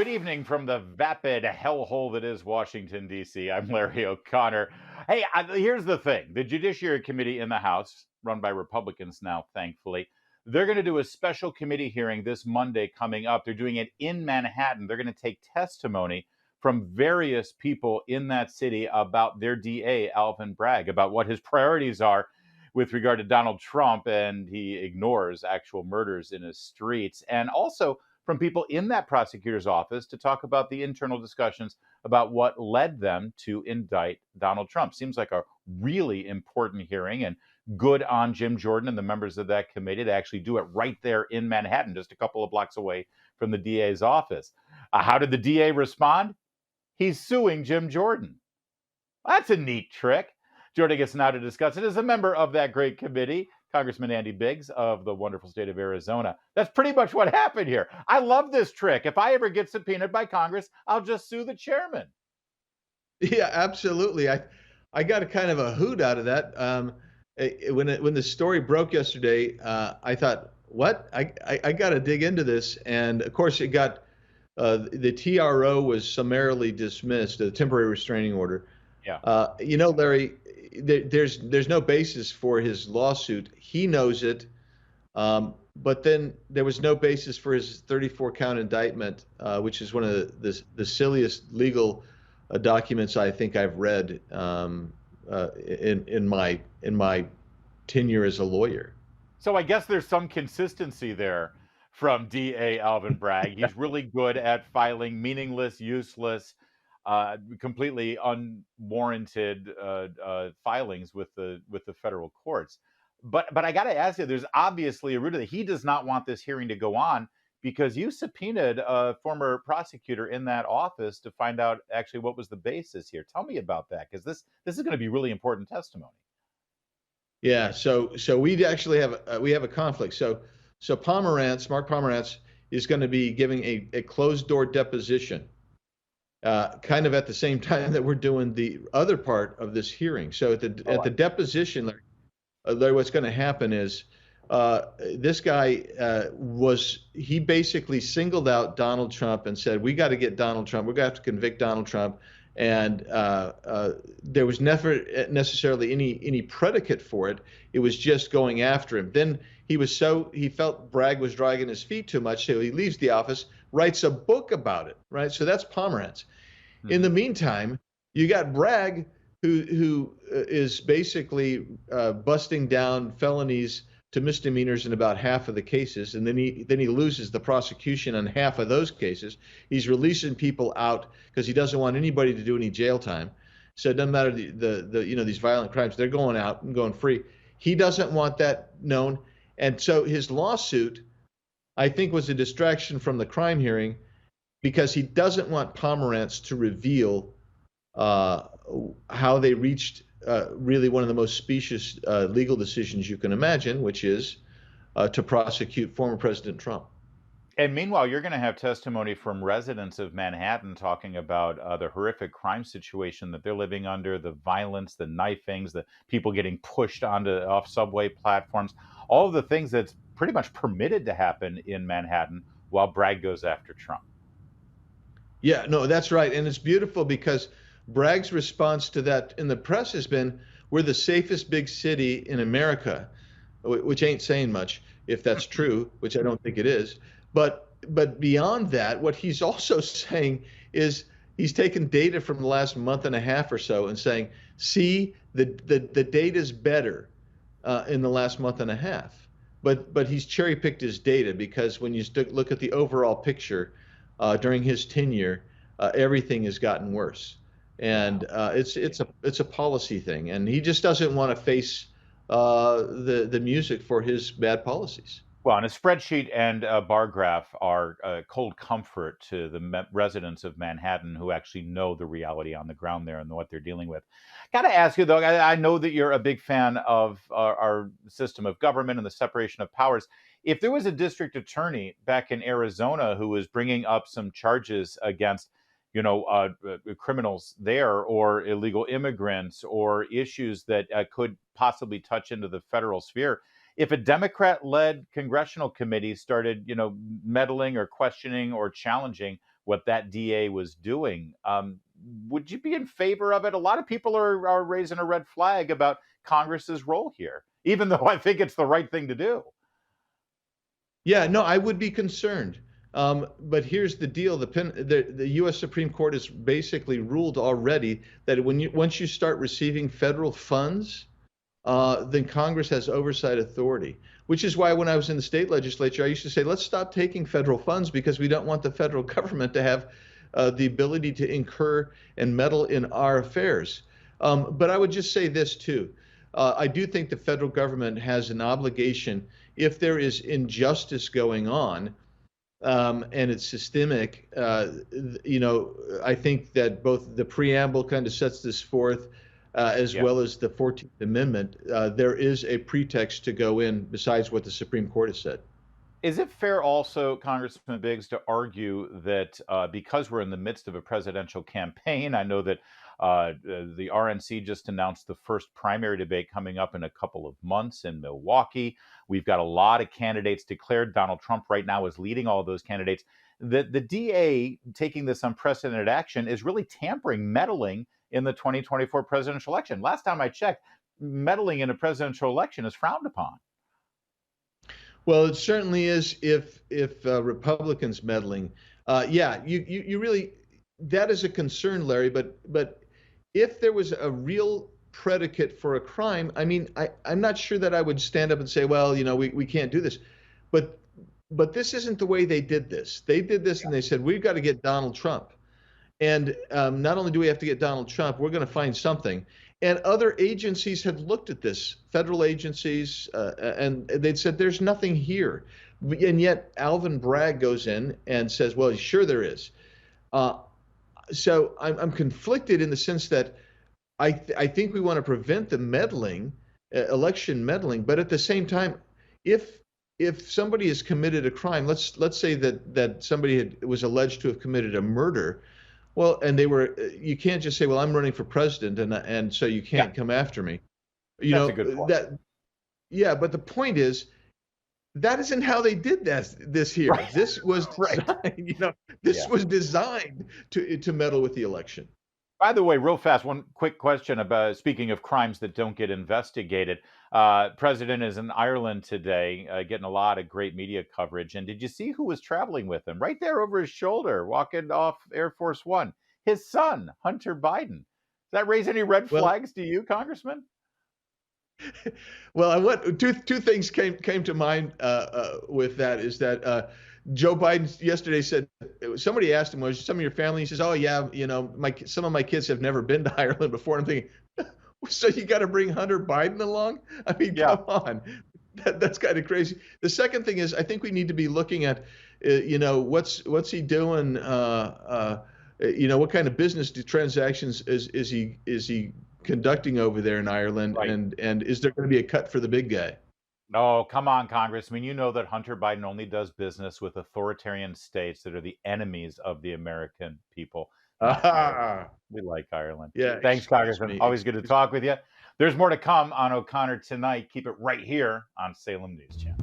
Good evening from the vapid hellhole that is Washington, D.C. I'm Larry O'Connor. Hey, here's the thing. The Judiciary Committee in the House, run by Republicans now, thankfully, they're going to do a special committee hearing this Monday coming up. They're doing it in Manhattan. They're going to take testimony from various people in that city about their DA, Alvin Bragg, about what his priorities are with regard to Donald Trump, and he ignores actual murders in his streets. And also, from people in that prosecutor's office to talk about the internal discussions about what led them to indict Donald Trump. Seems like a really important hearing, and good on Jim Jordan and the members of that committee to actually do it right there in Manhattan, just a couple of blocks away from the DA's office. How did the DA respond? He's suing Jim Jordan. That's a neat trick. Joining us now to discuss it is a member of that great committee, Congressman Andy Biggs of the wonderful state of Arizona. That's pretty much what happened here. I love this trick. If I ever get subpoenaed by Congress, I'll just sue the chairman. Yeah, absolutely. I got a kind of a hoot out of that. When the story broke yesterday, I thought, what? I got to dig into this, and of course, it got the TRO was summarily dismissed, the temporary restraining order. Yeah. Larry, there's no basis for his lawsuit. He knows it, but then there was no basis for his 34-count indictment, which is one of the silliest legal documents I think I've read in my tenure as a lawyer. So I guess there's some consistency there from DA Alvin Bragg. He's really good at filing meaningless, useless, completely unwarranted filings with the federal courts. But I got to ask you, there's obviously a root of it. He does not want this hearing to go on because you subpoenaed a former prosecutor in that office to find out actually what was the basis here. Tell me about that, because this is going to be really important testimony. Yeah, so we actually have a conflict. So Mark Pomerance is going to be giving a closed door deposition, kind of at the same time that we're doing the other part of this hearing. So at the deposition, Larry, what's going to happen is this guy he basically singled out Donald Trump and said, we got to get Donald Trump. We're going to have to convict Donald Trump. And there was never necessarily any predicate for it. It was just going after him. Then he felt Bragg was dragging his feet too much, so he leaves the office, writes a book about it, right? So that's Pomerance. Mm-hmm. In the meantime, you got Bragg, who is basically busting down felonies to misdemeanors in about half of the cases, and then he loses the prosecution on half of those cases. He's releasing people out because he doesn't want anybody to do any jail time. So it doesn't matter these violent crimes, they're going out and going free. He doesn't want that known, and so his lawsuit, I think, was a distraction from the crime hearing because he doesn't want Pomerance to reveal how they reached really one of the most specious legal decisions you can imagine, which is to prosecute former President Trump. And meanwhile, you're going to have testimony from residents of Manhattan talking about the horrific crime situation that they're living under, the violence, the knifings, the people getting pushed off subway platforms, all of the things that's pretty much permitted to happen in Manhattan while Bragg goes after Trump. Yeah, no, that's right. And it's beautiful because Bragg's response to that in the press has been, we're the safest big city in America, which ain't saying much if that's true, which I don't think it is. But beyond that, what he's also saying is he's taken data from the last month and a half or so and saying, see, the data's better in the last month and a half. But he's cherry picked his data because when you look at the overall picture during his tenure, everything has gotten worse. And it's a policy thing, and he just doesn't want to face the music for his bad policies. Well, and a spreadsheet and a bar graph are cold comfort to the residents of Manhattan who actually know the reality on the ground there and what they're dealing with. Got to ask you, though, I know that you're a big fan of our system of government and the separation of powers. If there was a district attorney back in Arizona who was bringing up some charges against criminals there or illegal immigrants or issues that could possibly touch into the federal sphere, if a Democrat-led congressional committee started, meddling or questioning or challenging what that DA was doing. Would you be in favor of it? A lot of people are raising a red flag about Congress's role here, even though I think it's the right thing to do. Yeah, no, I would be concerned. But here's the deal: the U.S. Supreme Court has basically ruled already that once you start receiving federal funds, then Congress has oversight authority. Which is why when I was in the state legislature, I used to say, let's stop taking federal funds because we don't want the federal government to have the ability to incur and meddle in our affairs. But I would just say this too. I do think the federal government has an obligation, if there is injustice going on, and it's systemic, I think that both the preamble kind of sets this forth, as well as the 14th Amendment. There is a pretext to go in besides what the Supreme Court has said. Is it fair also, Congressman Biggs, to argue that because we're in the midst of a presidential campaign, I know that the RNC just announced the first primary debate coming up in a couple of months in Milwaukee. We've got a lot of candidates declared. Donald Trump right now is leading all those candidates. The DA taking this unprecedented action is really tampering, meddling in the 2024 presidential election. Last time I checked, meddling in a presidential election is frowned upon. Well, it certainly is if Republicans meddling. Yeah, you really, that is a concern, Larry. But if there was a real predicate for a crime, I mean, I'm not sure that I would stand up and say, well, we can't do this. But this isn't the way they did this. They did this and they said, we've got to get Donald Trump. And not only do we have to get Donald Trump, we're going to find something. And other agencies had looked at this, federal agencies, and they'd said, there's nothing here. And yet Alvin Bragg goes in and says, well, sure there is. So I'm conflicted in the sense that I think we want to prevent the meddling, election meddling. But at the same time, if somebody has committed a crime, let's say that somebody was alleged to have committed a murder. Well, and you can't just say, well, I'm running for president, and so you can't come after me. That's a good point. Yeah, but the point is, that isn't how they did this here. Right. This was designed, was designed to meddle with the election. By the way, real fast, one quick question about, speaking of crimes that don't get investigated. President is in Ireland today, getting a lot of great media coverage. And did you see who was traveling with him? Right there over his shoulder, walking off Air Force One, his son, Hunter Biden. Does that raise any red flags to you, Congressman? Well, two things came to mind with that is that Joe Biden yesterday said, somebody asked him, was some of your family? He says, oh yeah, some of my kids have never been to Ireland before. I'm thinking, so you got to bring Hunter Biden along? I mean, come on. That's kind of crazy. The second thing is, I think we need to be looking at, what's he doing? What kind of business transactions is he conducting over there in Ireland? Right. And is there going to be a cut for the big guy? No, come on, Congressman. You know that Hunter Biden only does business with authoritarian states that are the enemies of the American people. We like Ireland. Yeah. Thanks, Congressman. Always good to talk with you. There's more to come on O'Connor tonight. Keep it right here on Salem News Channel.